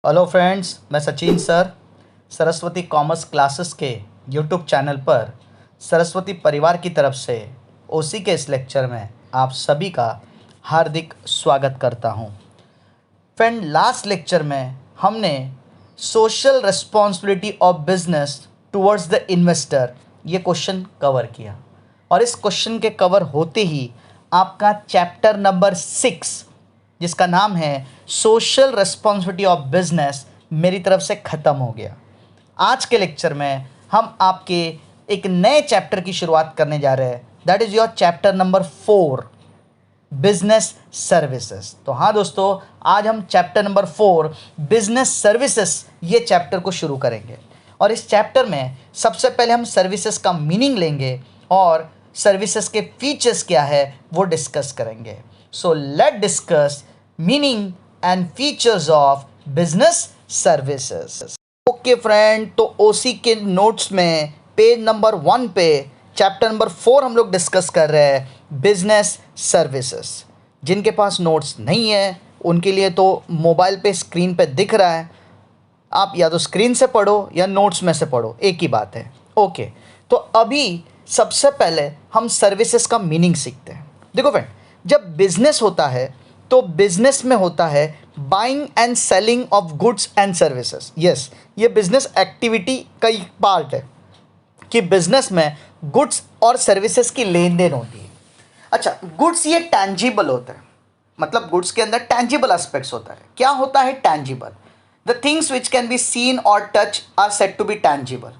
Hello friends, मैं Sachin sir Saraswati commerce classes के YouTube channel पर सरस्वती परिवार की तरफ से ओसी के इस लेक्चर में आप सभी का हार्दिक स्वागत करता हूं। फ्रेंड, लास्ट लेक्चर में हमने social responsibility of business towards the investor ये क्वेश्चन कवर किया और इस क्वेश्चन के कवर होते ही आपका चैप्टर नंबर 6 जिसका नाम है सोशल रिस्पॉन्सिबिलिटी ऑफ बिजनेस मेरी तरफ से ख़त्म हो गया। आज के लेक्चर में हम आपके एक नए चैप्टर की शुरुआत करने जा रहे हैं, that is your chapter number 4 business services. तो हाँ दोस्तों, आज हम चैप्टर नंबर 4 बिजनेस सर्विसेज ये चैप्टर को शुरू करेंगे और इस चैप्टर में सबसे पहले हम सर्विसेज का मीनिंग लेंगे और सर्विसेज के फीचर्स क्या है वो डिस्कस करेंगे। So let discuss meaning and features of business services. Okay friend, तो ओसी के नोट्स में पेज नंबर 1 पे चैप्टर नंबर 4 हम लोग डिस्कस कर रहे हैं बिजनेस सर्विसेज। जिनके पास नोट्स नहीं है उनके लिए तो मोबाइल पे स्क्रीन पे दिख रहा है, आप या तो स्क्रीन से पढ़ो या नोट्स में से पढ़ो, एक ही बात है। ओके, तो अभी सबसे पहले हम सर्विसेज का मीनिंग सीखते हैं। देखो फ्रेंड, जब बिजनेस होता है तो बिजनेस में होता है buying and selling of goods and services. Yes, ये बिजनेस एक्टिविटी का एक पार्ट है कि बिजनेस में गुड्स और सर्विसेज की लेन देन होती है। अच्छा, गुड्स ये टैंजिबल होता है, मतलब गुड्स के अंदर टैंजिबल एस्पेक्ट्स होता है। क्या होता है tangible? The things which can be seen और touch are said to be tangible.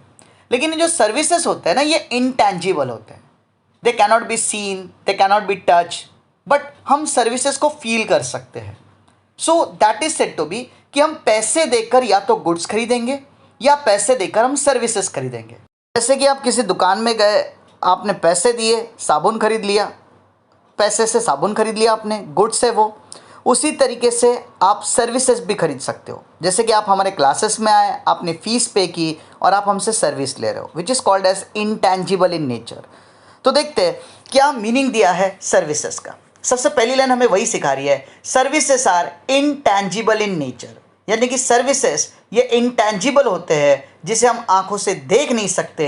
लेकिन ये जो सर्विसेज होते हैं ना, ये इनटैंजिबल होते हैं। They cannot be seen, they cannot be touch, but हम सर्विसेज को फील कर सकते हैं। So that is said to be कि हम पैसे देकर या तो गुड्स खरीदेंगे या पैसे देकर हम सर्विसेज खरीदेंगे। जैसे कि आप किसी दुकान में गए, आपने पैसे दिए, साबुन खरीद लिया, पैसे से साबुन खरीद लिया आपने, गुड्स है वो। उसी तरीके से आप सर्विसेज भी खरीद सकते हो। जैसे कि आप हमारे क्लासेस में आए, आपने फ़ीस पे की और आप हमसे सर्विस ले रहे हो, which is called as intangible in nature. तो देखते हैं क्या मीनिंग दिया है सर्विसेज का। सबसे पहली लाइन हमें वही सिखा रही है, services are intangible in nature, यानी कि सर्विसेज ये इनटैंजिबल होते हैं, जिसे हम आंखों से देख नहीं सकते,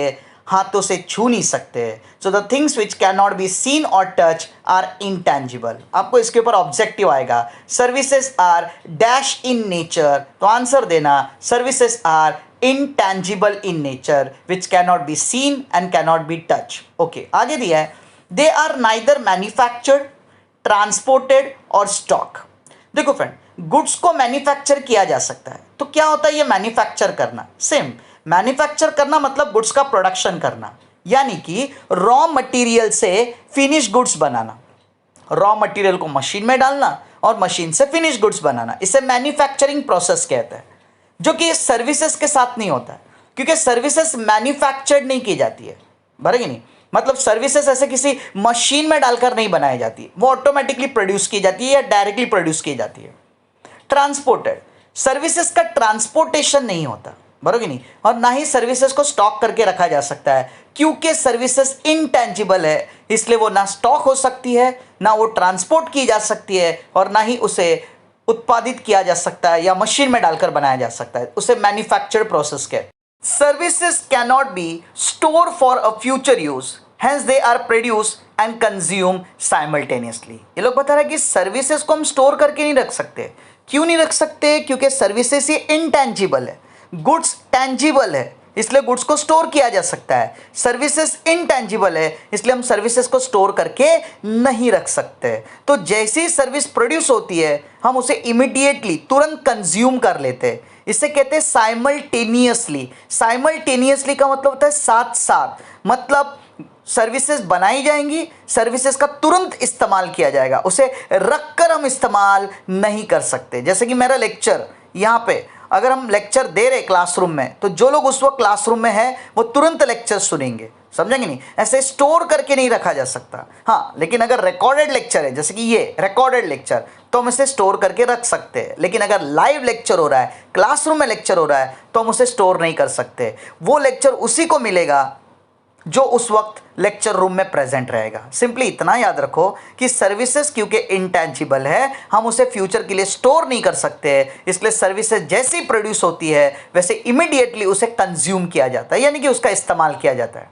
हाथों से छू नहीं सकते। So the things which can not be seen और टच आर इनटैंजिबल। आपको इसके ऊपर ऑब्जेक्टिव आएगा, services are dash in nature. तो आंसर देना, services are intangible in nature which cannot be seen and cannot be touched. Okay, आगे दिया है, they are neither manufactured, transported और stock। देखो फ्रेंड, गुड्स को मैन्युफैक्चर किया जा सकता है। तो क्या होता है ये मैन्युफैक्चर करना? सेम, मैन्युफैक्चर करना मतलब गुड्स का प्रोडक्शन करना, यानी कि रॉ मटेरियल से फिनिश गुड्स बनाना, रॉ मटेरियल को मशीन में डालना और मशीन से फिनिश गुड्स बनाना, इसे मैन्युफैक्चरिंग प्रोसेस कहते हैं, जो कि सर्विसेज के साथ नहीं होता है, क्योंकि सर्विसेज मैन्युफैक्चर्ड नहीं की जाती है, बराबर कि नहीं? मतलब सर्विसेज ऐसे किसी मशीन में डालकर नहीं बनाई जाती, वो ऑटोमेटिकली प्रोड्यूस की जाती है या डायरेक्टली प्रोड्यूस की जाती है। ट्रांसपोर्टेड, सर्विसेज का ट्रांसपोर्टेशन नहीं होता, बराबर कि नहीं? और ना ही सर्विसेज को स्टॉक करके रखा जा सकता है, क्योंकि सर्विसेज इनटैंजिबल है, इसलिए वो ना स्टॉक हो सकती है, ना वो ट्रांसपोर्ट की जा सकती है, और ना ही उसे उत्पादित किया जा सकता है या मशीन में डालकर बनाया जा सकता है, उसे मैन्युफैक्चर्ड प्रोसेस कहते हैं। Services can not be store for a future use, hence they are produce and consume simultaneously. ये लोग बता रहे हैं कि सर्विसेज को हम स्टोर करके नहीं रख सकते। क्यों नहीं रख सकते? क्योंकि सर्विसेज ये इनटैंजिबल है, गुड्स टैंजिबल है, इसलिए गुड्स को स्टोर किया जा सकता है। सर्विसेज इनटैंजिबल है, इसलिए हम सर्विसेज को स्टोर करके नहीं रख सकते। तो जैसे ही सर्विस प्रोड्यूस होती है, हम उसे इमीडिएटली तुरंत कंज्यूम कर लेते हैं। इसे कहते हैं साइमल्टेनियसली। साइमल्टेनियसली का मतलब होता है साथ साथ, मतलब सर्विसेज बनाई जाएंगी, सर्विसेज का तुरंत इस्तेमाल किया जाएगा, उसे रखकर हम इस्तेमाल नहीं कर सकते। जैसे कि मेरा लेक्चर यहाँ पे, अगर हम लेक्चर दे रहे क्लासरूम में, तो जो लोग उस वक्त क्लासरूम में हैं वो तुरंत लेक्चर सुनेंगे, समझेंगे नहीं? ऐसे स्टोर करके नहीं रखा जा सकता। हाँ, लेकिन अगर रिकॉर्डेड लेक्चर है, जैसे कि ये रिकॉर्डेड लेक्चर, तो हम इसे स्टोर करके रख सकते हैं। लेकिन अगर लाइव लेक्चर हो रहा है, क्लासरूम में लेक्चर हो रहा है, तो हम उसे स्टोर नहीं कर सकते। वो लेक्चर उसी को मिलेगा जो उस वक्त लेक्चर रूम में प्रेजेंट रहेगा। सिंपली इतना याद रखो कि सर्विसेज क्योंकि इंटेंजिबल है, हम उसे फ्यूचर के लिए स्टोर नहीं कर सकते, इसलिए सर्विसेज जैसे ही प्रोड्यूस होती है वैसे इमीडिएटली उसे कंज्यूम किया जाता है, यानी कि उसका इस्तेमाल किया जाता है।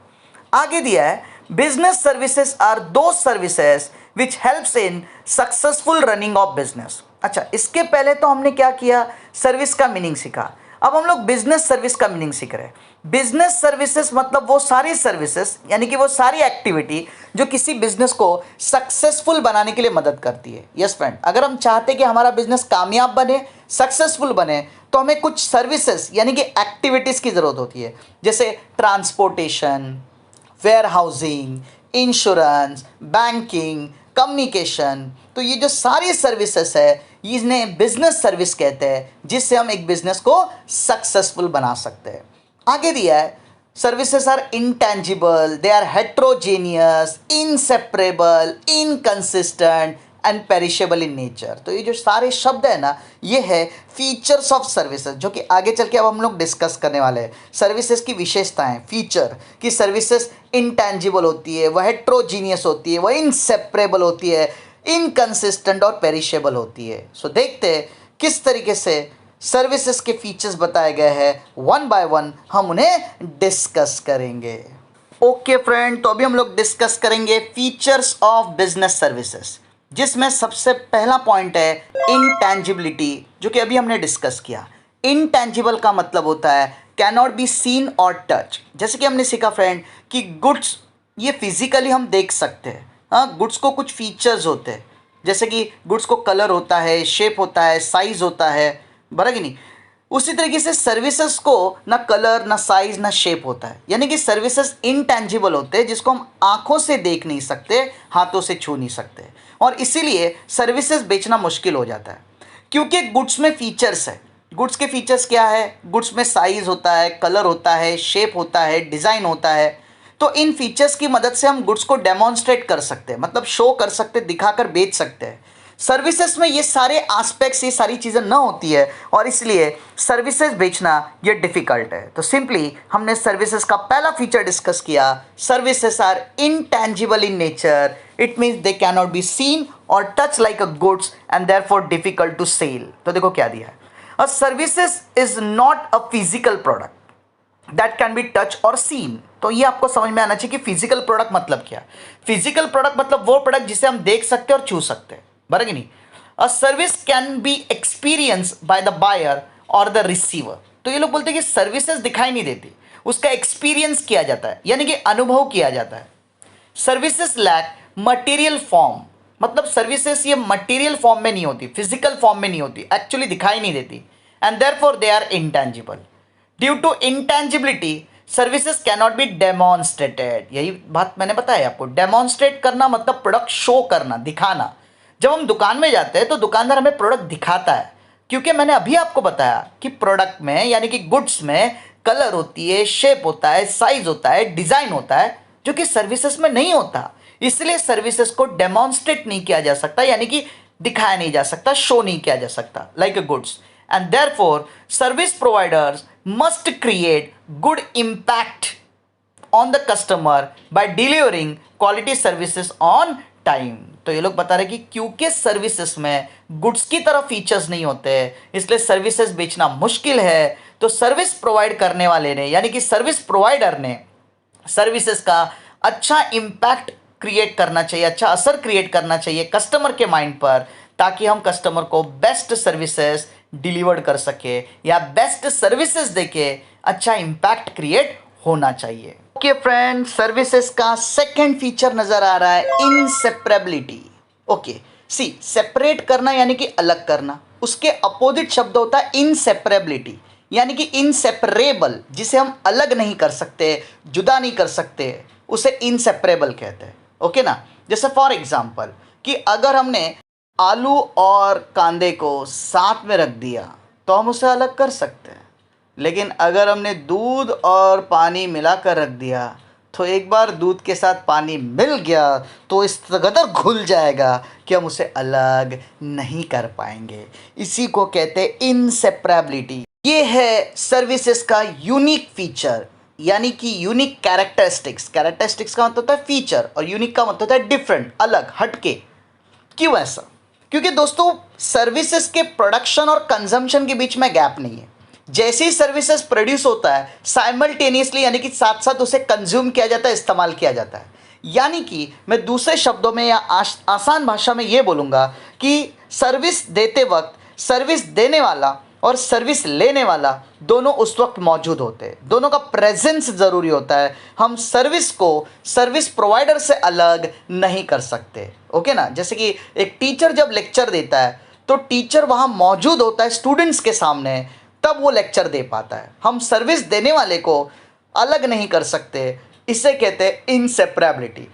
आगे दिया है business services are those services which helps in successful running of business. अच्छा, इसके पहले तो हमने क्या किया, सर्विस का मीनिंग सीखा। अब हम लोग बिजनेस सर्विस का मीनिंग सीख रहे हैं। बिजनेस सर्विसेज मतलब वो सारी सर्विसेज, यानी कि वो सारी एक्टिविटी जो किसी बिजनेस को सक्सेसफुल बनाने के लिए मदद करती है। यस फ्रेंड, अगर हम चाहते हैं कि हमारा बिजनेस कामयाब बने, सक्सेसफुल बने, तो हमें कुछ सर्विसेज यानी कि एक्टिविटीज़ की ज़रूरत होती है, जैसे transportation, warehousing, insurance, banking, communication. तो ये जो सारी सर्विसेज है इन्हें बिजनेस सर्विस कहते हैं, जिससे हम एक बिजनेस को सक्सेसफुल बना सकते हैं। आगे दिया है services are intangible, they are heterogeneous, inseparable, inconsistent and perishable in nature. तो ये जो सारे शब्द है ना, ये है फीचर्स ऑफ सर्विसेज, जो कि आगे चल के अब हम लोग डिस्कस करने वाले हैं। सर्विसेज की विशेषताएं, फीचर कि सर्विसेज इंटेंजिबल होती है, वह हेट्रोजीनियस होती है, वह इनसेपरेबल होती है, इनकंसिस्टेंट और पेरिशेबल होती है। सो देखते हैं किस तरीके से सर्विसेज के फीचर्स बताए गए हैं, वन बाय वन हम उन्हें डिस्कस करेंगे। ओके फ्रेंड, तो अभी हम लोग डिस्कस करेंगे फीचर्स ऑफ बिजनेस सर्विसेज, जिसमें सबसे पहला पॉइंट है इंटेंजिबिलिटी, जो कि अभी हमने डिस्कस किया। इनटेंजिबल का मतलब होता है कैन नॉट बी सीन और टच। जैसे कि हमने सीखा फ्रेंड कि गुड्स ये फिजिकली हम देख सकते हैं। हाँ, गुड्स को कुछ फीचर्स होते हैं, जैसे कि गुड्स को कलर होता है, शेप होता है, साइज होता है, बराबर कि नहीं। उसी तरीके से सर्विसेज को ना कलर, ना साइज, ना शेप होता है, यानी कि सर्विसेज इंटेंजिबल होते हैं, जिसको हम आंखों से देख नहीं सकते, हाथों से छू नहीं सकते, और इसीलिए सर्विसेज बेचना मुश्किल हो जाता है। क्योंकि गुड्स में फीचर्स है। गुड्स के फीचर्स क्या है, गुड्स में साइज होता है, कलर होता है, शेप होता है, डिज़ाइन होता है। तो इन फीचर्स की मदद से हम गुड्स को डेमोन्स्ट्रेट कर सकते हैं, मतलब शो कर सकते, दिखाकर बेच सकते हैं। सर्विसेज में ये सारे एस्पेक्ट्स, ये सारी चीज़ें ना होती है, और इसलिए सर्विसेज बेचना ये डिफ़िकल्ट है। तो सिंपली हमने सर्विसेज का पहला फीचर डिस्कस किया, services are intangible in nature, it means they can not be seen और touch like a goods and therefore difficult to sell. तो देखो क्या दिया है, a services is not a physical product that can be touch और seen. तो ये आपको समझ में आना चाहिए कि फिजिकल प्रोडक्ट मतलब क्या। फिजिकल प्रोडक्ट मतलब वो प्रोडक्ट जिसे हम देख सकते हैं और छू सकते हैं, बराबर कि नहीं। A service can be experience by the buyer और द रिसीवर। तो ये लोग बोलते हैं कि सर्विसेज दिखाई नहीं देती, उसका एक्सपीरियंस किया जाता है, यानी कि अनुभव किया जाता है। सर्विसेज लैक मटेरियल फॉर्म, मतलब सर्विसेज ये मटेरियल फॉर्म में नहीं होती, फिजिकल फॉर्म में नहीं होती, एक्चुअली दिखाई नहीं देती, and therefore they are intangible. Due to intangibility services can not be demonstrated. यही बात मैंने बताया आपको, डेमोन्स्ट्रेट करना मतलब प्रोडक्ट शो करना, दिखाना। जब हम दुकान में जाते हैं तो दुकानदार हमें प्रोडक्ट दिखाता है, क्योंकि मैंने अभी आपको बताया कि प्रोडक्ट में यानी कि गुड्स में कलर होती है, शेप होता है, साइज होता है, डिज़ाइन होता है, जो कि सर्विसेज में नहीं होता। इसलिए सर्विसेज को डेमोन्स्ट्रेट नहीं किया जा सकता, यानी कि दिखाया नहीं जा सकता, शो नहीं किया जा सकता like a goods, and therefore service providers must create good impact on the customer bye delivering quality services on time. तो ये लोग बता रहे कि क्योंकि सर्विसेज में गुड्स की तरह फीचर्स नहीं होते, इसलिए सर्विसेज बेचना मुश्किल है। तो सर्विस प्रोवाइड करने वाले ने, यानी कि सर्विस प्रोवाइडर ने सर्विसेज का अच्छा इम्पैक्ट क्रिएट करना चाहिए, अच्छा असर क्रिएट करना चाहिए कस्टमर के माइंड पर, ताकि हम कस्टमर को बेस्ट सर्विसेज डिलीवर्ड कर सके या बेस्ट सर्विसेज देके अच्छा इम्पैक्ट क्रिएट होना चाहिए। ओके फ्रेंड, सर्विसेज का सेकंड फीचर नजर आ रहा है इनसेपरेबिलिटी। ओके, सी सेपरेट करना यानी कि अलग करना, उसके अपोजिट शब्द होता है इनसेपरेबिलिटी, यानी कि इनसेपरेबल, जिसे हम अलग नहीं कर सकते, जुदा नहीं कर सकते, उसे इनसेपरेबल कहते हैं। ओके ना। जैसे फॉर एग्जांपल कि अगर हमने आलू और कांदे को साथ में रख दिया तो हम उसे अलग कर सकते हैं, लेकिन अगर हमने दूध और पानी मिलाकर रख दिया तो एक बार दूध के साथ पानी मिल गया तो इस कदर घुल जाएगा कि हम उसे अलग नहीं कर पाएंगे। इसी को कहते हैं इनसेपरेबिलिटी। ये है सर्विसेज का यूनिक फीचर, यानी कि यूनिक कैरेक्टरिस्टिक्स। कैरेक्टरिस्टिक्स का मतलब होता है फीचर और यूनिक का मतलब होता है डिफरेंट, अलग, हटके। क्यों ऐसा? क्योंकि दोस्तों सर्विसेज के प्रोडक्शन और कंजम्पशन के बीच में गैप नहीं है। जैसे ही सर्विसेज प्रोड्यूस होता है साइमल्टेनियसली यानी कि साथ साथ उसे कंज्यूम किया जाता है, इस्तेमाल किया जाता है। यानी कि मैं दूसरे शब्दों में या आसान भाषा में ये बोलूँगा कि सर्विस देते वक्त सर्विस देने वाला और सर्विस लेने वाला दोनों उस वक्त मौजूद होते हैं, दोनों का प्रेजेंस ज़रूरी होता है। हम सर्विस को सर्विस प्रोवाइडर से अलग नहीं कर सकते। ओके ना? जैसे कि एक टीचर जब लेक्चर देता है तो टीचर वहाँ मौजूद होता है स्टूडेंट्स के सामने, तब वो लेक्चर दे पाता है। हम सर्विस देने वाले को अलग नहीं कर सकते, इसे कहते हैं इनसेपरेबिलिटी।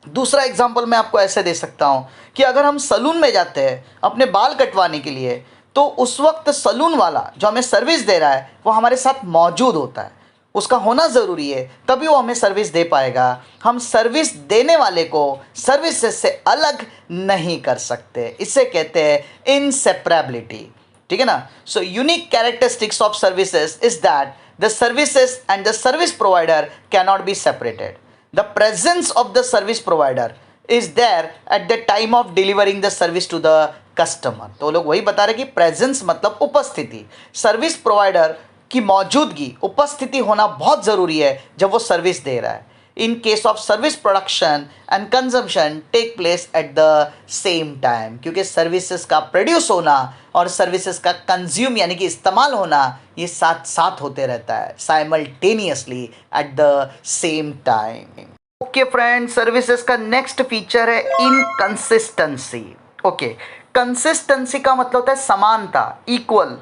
दूसरा एग्जाम्पल मैं आपको ऐसे दे सकता हूँ कि अगर हम सलून में जाते हैं अपने बाल कटवाने के लिए, तो उस वक्त सलून वाला जो हमें सर्विस दे रहा है वो हमारे साथ मौजूद होता है, उसका होना ज़रूरी है, तभी वो हमें सर्विस दे पाएगा। हम सर्विस देने वाले को सर्विसेज से अलग नहीं कर सकते, इसे कहते हैं इनसेपरेबिलिटी। ठीक है ना? So unique characteristics of services is that the services and the service provider can not be separated. The presence of the service provider is there at the time of delivering the service to the customer. तो लोग वही बता रहे कि presence मतलब उपस्थिति, service provider की मौजूदगी, उपस्थिति होना बहुत ज़रूरी है जब वो सर्विस दे रहा है। In case of service production and consumption take place at the same time, क्योंकि सर्विसेज का प्रोड्यूस होना और सर्विसेज का कंज्यूम यानी कि इस्तेमाल होना ये साथ साथ होते रहता है, simultaneously eight the same time. Okay friend, services का नेक्स्ट फीचर है इनकंसिस्टेंसी। ओके, कंसिस्टेंसी का मतलब होता है समानता, इक्वल।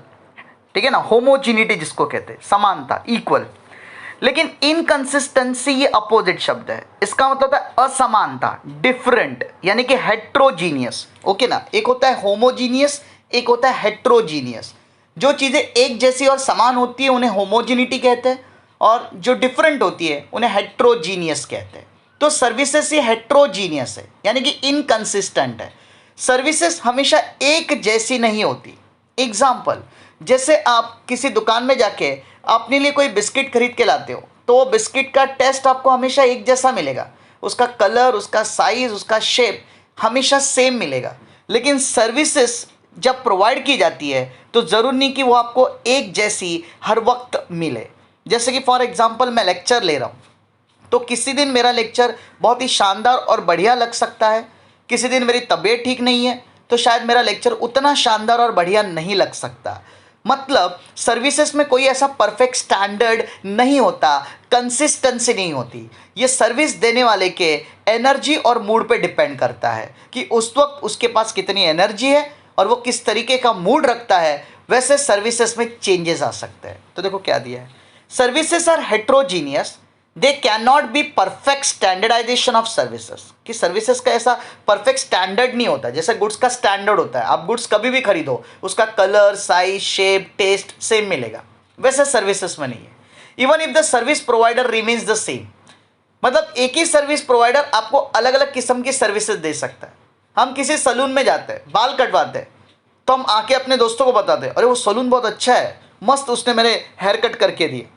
ठीक है ना? होमोजिनिटी जिसको कहते हैं, समानता, इक्वल। लेकिन इनकंसिस्टेंसी ये अपोजिट शब्द है, इसका मतलब होता है असमानता, डिफरेंट, यानी कि हेट्रोजीनियस। ओके ना? एक होता है होमोजीनियस, एक होता है हेट्रोजीनियस। जो चीज़ें एक जैसी और समान होती है उन्हें होमोजिनिटी कहते हैं, और जो डिफरेंट होती है उन्हें हेट्रोजीनियस कहते हैं। तो सर्विसेज ये हेट्रोजीनियस है, यानी कि इनकंसिस्टेंट है। सर्विसेज हमेशा एक जैसी नहीं होती। एग्जाम्पल, जैसे आप किसी दुकान में जाके अपने लिए कोई बिस्किट खरीद के लाते हो, तो वो बिस्किट का टेस्ट आपको हमेशा एक जैसा मिलेगा, उसका कलर, उसका साइज़, उसका शेप हमेशा सेम मिलेगा। लेकिन सर्विसेज जब प्रोवाइड की जाती है तो ज़रूर नहीं कि वो आपको एक जैसी हर वक्त मिले। जैसे कि फॉर एग्ज़ाम्पल मैं लेक्चर ले रहा हूँ, तो किसी दिन मेरा लेक्चर बहुत ही शानदार और बढ़िया लग सकता है, किसी दिन मेरी तबीयत ठीक नहीं है तो शायद मेरा लेक्चर उतना शानदार और बढ़िया नहीं लग सकता। मतलब सर्विसेज में कोई ऐसा परफेक्ट स्टैंडर्ड नहीं होता, कंसिस्टेंसी नहीं होती। ये सर्विस देने वाले के एनर्जी और मूड पे डिपेंड करता है कि उस वक्त उसके पास कितनी एनर्जी है और वो किस तरीके का मूड रखता है, वैसे सर्विसेज में चेंजेस आ सकते हैं। तो देखो क्या दिया है, services are heterogeneous, they can not be perfect standardization of services. कि सर्विसेज का ऐसा परफेक्ट स्टैंडर्ड नहीं होता, जैसे गुड्स का स्टैंडर्ड होता है, आप गुड्स कभी भी खरीदो उसका colour, size, shape, taste same मिलेगा, वैसे सर्विसेज में नहीं है। Even if the service provider remains the same, मतलब एक ही सर्विस प्रोवाइडर आपको अलग अलग किस्म की सर्विसेज दे सकता है। हम किसी सलून में जाते हैं, बाल कटवाते हैं, तो हम आके अपने दोस्तों को बताते हैं, अरे वो सलून बहुत अच्छा है, मस्त, उसने मेरे हेयर कट करके दिए।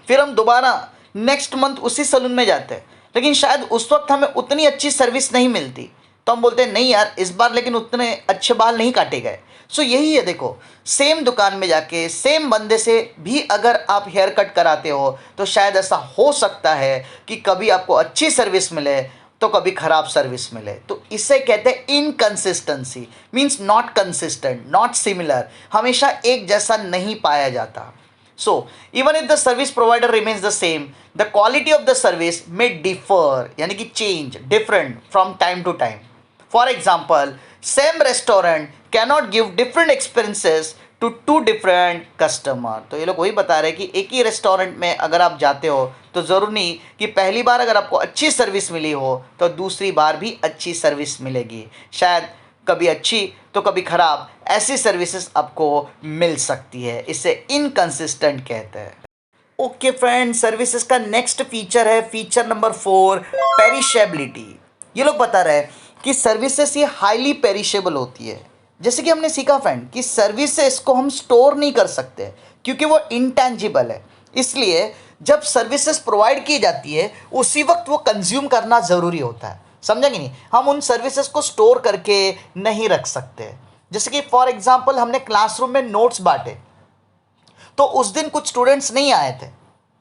फिर हम दोबारा नेक्स्ट मंथ उसी सलून में जाते हैं, लेकिन शायद उस वक्त हमें उतनी अच्छी सर्विस नहीं मिलती, तो हम बोलते हैं नहीं यार इस बार लेकिन उतने अच्छे बाल नहीं काटे गए। सो यही है, देखो सेम दुकान में जाके सेम बंदे से भी अगर आप हेयर कट कराते हो तो शायद ऐसा हो सकता है कि कभी आपको अच्छी सर्विस मिले तो कभी ख़राब सर्विस मिले। तो इसे कहते हैं inconsistency, means not consistent, not similar, हमेशा एक जैसा नहीं पाया जाता। So, even if the service provider remains the same, the quality of the service may differ, यानी कि change, different from time to time. For example, same restaurant cannot give different experiences to two different customer. तो ये लोग वही बता रहे हैं कि एक ही रेस्टोरेंट में अगर आप जाते हो तो ज़रूर नहीं कि पहली बार अगर आपको अच्छी सर्विस मिली हो तो दूसरी बार भी अच्छी सर्विस मिलेगी, शायद कभी अच्छी तो कभी ख़राब, ऐसी सर्विसेज आपको मिल सकती है, इसे इनकंसिस्टेंट कहते हैं। ओके फ्रेंड, सर्विसेज का नेक्स्ट फीचर है फीचर नंबर 4, पेरिशेबिलिटी। ये लोग बता रहे हैं कि सर्विसेज ये हाईली पेरिशेबल होती है। जैसे कि हमने सीखा फ्रेंड कि सर्विसेज को हम स्टोर नहीं कर सकते क्योंकि वो इंटेंजिबल है, इसलिए जब सर्विसेज प्रोवाइड की जाती है उसी वक्त वो कंज्यूम करना ज़रूरी होता है, समझेंगे नहीं। हम उन सर्विसेज को स्टोर करके नहीं रख सकते। जैसे कि फॉर एग्जांपल हमने क्लासरूम में नोट्स बांटे, तो उस दिन कुछ स्टूडेंट्स नहीं आए थे,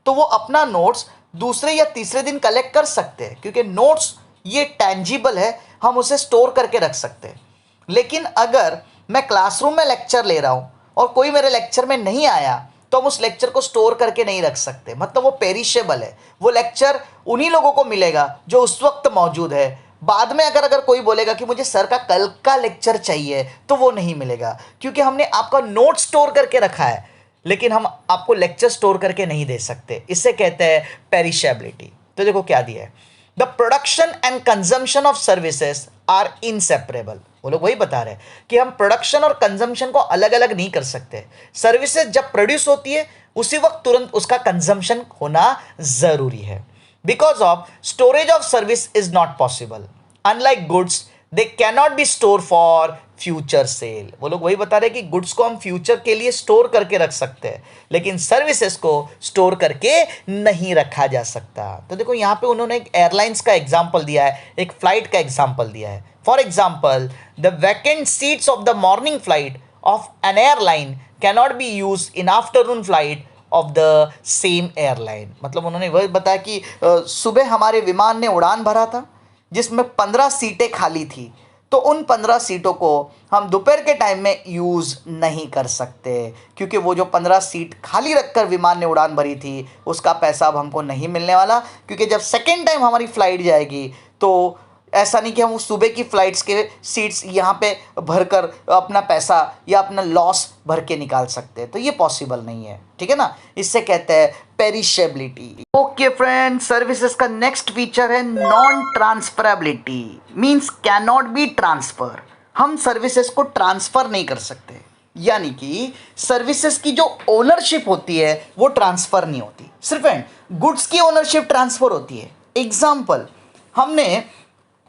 तो वो अपना नोट्स दूसरे या तीसरे दिन कलेक्ट कर सकते हैं, क्योंकि नोट्स ये टेंजिबल है, हम उसे स्टोर करके रख सकते हैं। लेकिन अगर मैं क्लासरूम में लेक्चर ले रहा हूँ और कोई मेरे लेक्चर में नहीं आया, तो हम उस लेक्चर को स्टोर करके नहीं रख सकते, मतलब वो पेरिशेबल है। वो लेक्चर उन्हीं लोगों को मिलेगा जो उस वक्त मौजूद है। बाद में अगर कोई बोलेगा कि मुझे सर का कल का लेक्चर चाहिए, तो वो नहीं मिलेगा, क्योंकि हमने आपका नोट स्टोर करके रखा है, लेकिन हम आपको लेक्चर स्टोर करके नहीं दे सकते। इसे कहते हैं पेरिशेबिलिटी। तो देखो क्या दिया है, the production and consumption of services are inseparable. वो लोग वही बता रहे हैं कि हम प्रोडक्शन और कंजम्पशन को अलग अलग नहीं कर सकते। सर्विसेज जब प्रोड्यूस होती है उसी वक्त तुरंत उसका कंजम्पशन होना जरूरी है। Because of storage of service is not possible, unlike goods they cannot B store for future cell. वो लोग वही बता रहे हैं कि गुड्स को हम फ्यूचर के लिए स्टोर करके रख सकते हैं, लेकिन सर्विसेज को स्टोर करके नहीं रखा जा सकता। तो देखो यहाँ पे उन्होंने एक एयरलाइंस का एग्जांपल दिया है, एक फ्लाइट का एग्जांपल दिया है। For example, the vacant seats of the morning flight of N airline cannot be use in afternoon flight of the same airline. मतलब उन्होंने वही बताया कि सुबह हमारे विमान ने उड़ान भरा था जिसमें 15 सीटें खाली थी, तो उन 15 सीटों को हम दोपहर के टाइम में यूज़ नहीं कर सकते, क्योंकि वो जो 15 सीट खाली रखकर विमान ने उड़ान भरी थी उसका पैसा अब हमको नहीं मिलने वाला। क्योंकि जब सेकेंड टाइम हमारी फ़्लाइट जाएगी तो ऐसा नहीं कि हम उस सुबह की फ़्लाइट्स के सीट्स यहाँ पे भरकर अपना पैसा या अपना लॉस भर के निकाल सकते हैं, तो ये पॉसिबल नहीं है, ठीक है ना। इससे कहते हैं पेरिशेबिलिटी। ओके फ्रेंड, सर्विसेज का नेक्स्ट फीचर है non transferability, means can not B transfer. हम सर्विसेज को ट्रांसफर नहीं कर सकते, यानी कि सर्विसेज की जो ओनरशिप होती है वो ट्रांसफर नहीं होती। सिर्फ एंड गुड्स की ओनरशिप ट्रांसफर होती है। एग्जाम्पल, हमने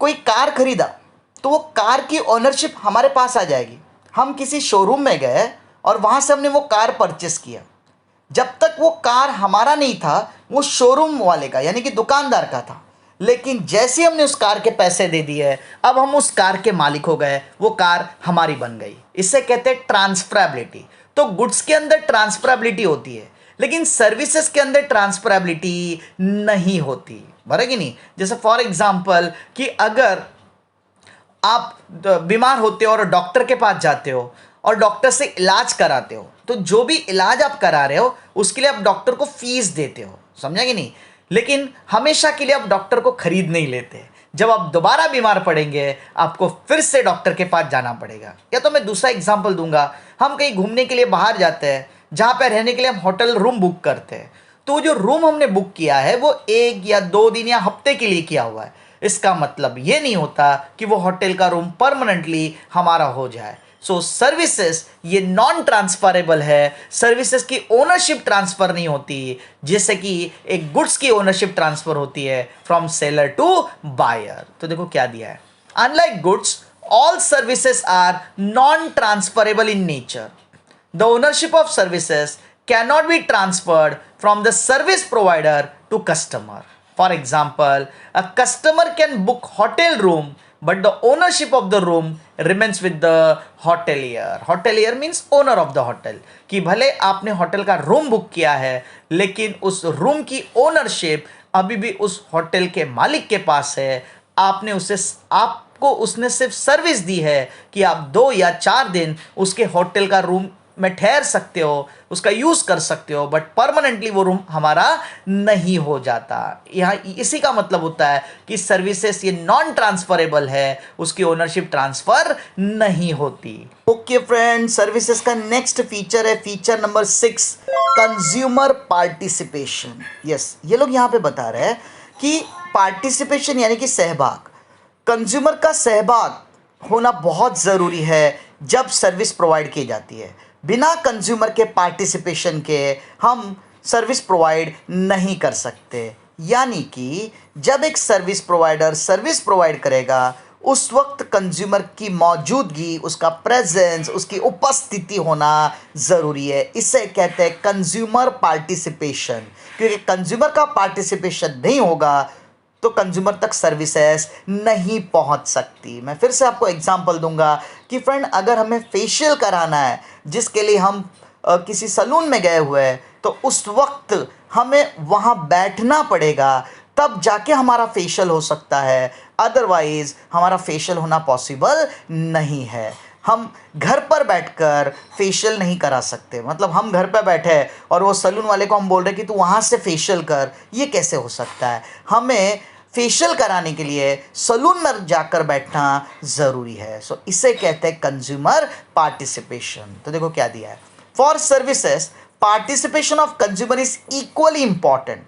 कोई कार खरीदा तो वो कार की ओनरशिप हमारे पास आ जाएगी। हम किसी शोरूम में गए और वहाँ से हमने वो कार परचेस किया, जब तक वो कार हमारा नहीं था वो शोरूम वाले का यानी कि दुकानदार का था। लेकिन जैसे हमने उस कार के पैसे दे दिए, अब हम उस कार के मालिक हो गए, वो कार हमारी बन गई। इससे कहते हैं ट्रांसफरेबिलिटी। तो गुड्स के अंदर ट्रांसफरेबिलिटी होती है, लेकिन सर्विसेज के अंदर ट्रांसफरेबिलिटी नहीं होती, बराबर कि नहीं। जैसे फॉर एग्जांपल कि अगर आप बीमार होते हो और डॉक्टर के पास जाते हो और डॉक्टर से इलाज कराते हो, तो जो भी इलाज आप करा रहे हो उसके लिए आप डॉक्टर को फीस देते हो, समझा कि नहीं। लेकिन हमेशा के लिए आप डॉक्टर को खरीद नहीं लेते। जब आप दोबारा बीमार पड़ेंगे आपको फिर से डॉक्टर के पास जाना पड़ेगा। या तो मैं दूसरा एग्जाम्पल दूंगा, हम कहीं घूमने के लिए बाहर जाते हैं, जहाँ पर रहने के लिए हम होटल रूम बुक करते हैं, तो जो रूम हमने बुक किया है वो 1 या 2 दिन या हफ्ते के लिए किया हुआ है। इसका मतलब ये नहीं होता कि वो होटल का रूम परमानेंटली हमारा हो जाए। सो सर्विसेज ये नॉन ट्रांसफरेबल है, सर्विसेज की ओनरशिप ट्रांसफर नहीं होती, जैसे कि एक गुड्स की ओनरशिप ट्रांसफर होती है फ्रॉम सेलर टू बायर। तो देखो क्या दिया है, unlike goods all services are non transferable in nature. The ownership of services cannot be transferred from the service provider to customer. For example, a customer can book hotel room, but the ownership of the room remains with the hotelier. Hotelier means owner of the hotel. कि भले आपने hotel का room book किया है, लेकिन उस room की ownership अभी भी उस होटल के मालिक के पास है। आपको उसने सिर्फ सर्विस दी है कि आप 2 या 4 दिन उसके होटल का रूम में ठहर सकते हो, उसका यूज़ कर सकते हो, बट परमानेंटली वो रूम हमारा नहीं हो जाता। यहाँ इसी का मतलब होता है कि सर्विसेज ये नॉन ट्रांसफरेबल है, उसकी ओनरशिप ट्रांसफर नहीं होती। ओके फ्रेंड, सर्विसेज का नेक्स्ट फीचर है feature number 6, consumer participation. Yes, ये लोग यहाँ पे बता रहे हैं कि पार्टिसिपेशन यानी कि सहभाग, कंज्यूमर का सहभाग होना बहुत ज़रूरी है जब सर्विस प्रोवाइड की जाती है। बिना कंज्यूमर के पार्टिसिपेशन के हम सर्विस प्रोवाइड नहीं कर सकते। यानी कि जब एक सर्विस प्रोवाइडर सर्विस प्रोवाइड करेगा उस वक्त कंज्यूमर की मौजूदगी, उसका प्रेजेंस, उसकी उपस्थिति होना ज़रूरी है। इसे कहते हैं कंज्यूमर पार्टिसिपेशन, क्योंकि कंज्यूमर का पार्टिसिपेशन नहीं होगा तो कंज्यूमर तक सर्विसेज नहीं पहुंच सकती। मैं फिर से आपको एग्जांपल दूंगा कि फ्रेंड, अगर हमें फेशियल कराना है जिसके लिए हम किसी सलून में गए हुए हैं, तो उस वक्त हमें वहाँ बैठना पड़ेगा, तब जाके हमारा फेशियल हो सकता है। अदरवाइज हमारा फेशियल होना पॉसिबल नहीं है। हम घर पर बैठकर फेशियल नहीं करा सकते। मतलब हम घर पर बैठे हैं और वो सलून वाले को हम बोल रहे हैं कि तू वहाँ से फेशियल कर, ये कैसे हो सकता है? हमें फेशियल कराने के लिए सलून में जाकर बैठना ज़रूरी है। सो इसे कहते हैं कंज्यूमर पार्टिसिपेशन। तो देखो क्या दिया है, for services participation of consumer is equally important,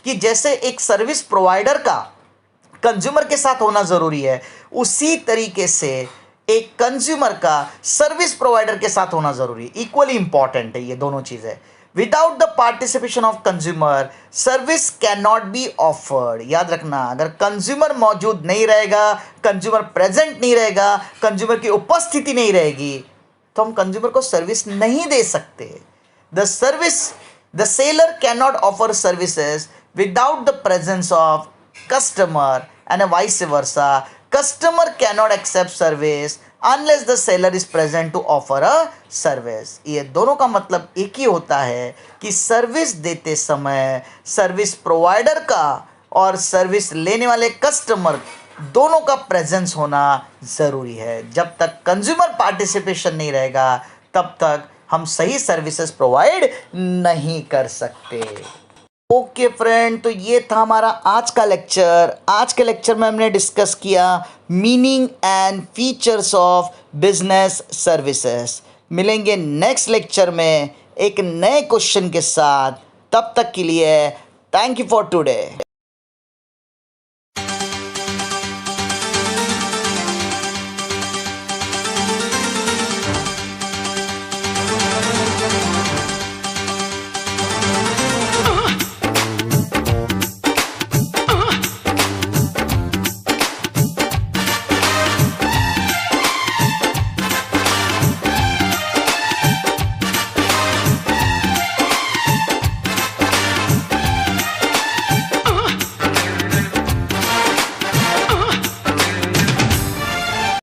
कि जैसे एक सर्विस प्रोवाइडर का कंज्यूमर के साथ होना ज़रूरी है, उसी तरीके से एक कंज्यूमर का सर्विस प्रोवाइडर के साथ होना ज़रूरी है। इक्वली इंपॉर्टेंट है ये दोनों चीज़ें। Without the participation of consumer service can not be offered. याद रखना, अगर कंज्यूमर मौजूद नहीं रहेगा, कंज्यूमर प्रेजेंट नहीं रहेगा, कंज्यूमर की उपस्थिति नहीं रहेगी, तो हम कंज्यूमर को सर्विस नहीं दे सकते। The seller can not offer services without the presence of customer and vice versa. Customer cannot accept service unless the seller is present to offer a service. ये दोनों का मतलब एक ही होता है कि सर्विस देते समय सर्विस प्रोवाइडर का और सर्विस लेने वाले कस्टमर दोनों का प्रेजेंस होना ज़रूरी है। जब तक कंज्यूमर पार्टिसिपेशन नहीं रहेगा, तब तक हम सही सर्विसेज प्रोवाइड नहीं कर सकते। ओके फ्रेंड, तो ये था हमारा आज का लेक्चर। आज के लेक्चर में हमने डिस्कस किया meaning and features of business services. मिलेंगे नेक्स्ट लेक्चर में एक नए क्वेश्चन के साथ। तब तक के लिए थैंक यू फॉर टुडे।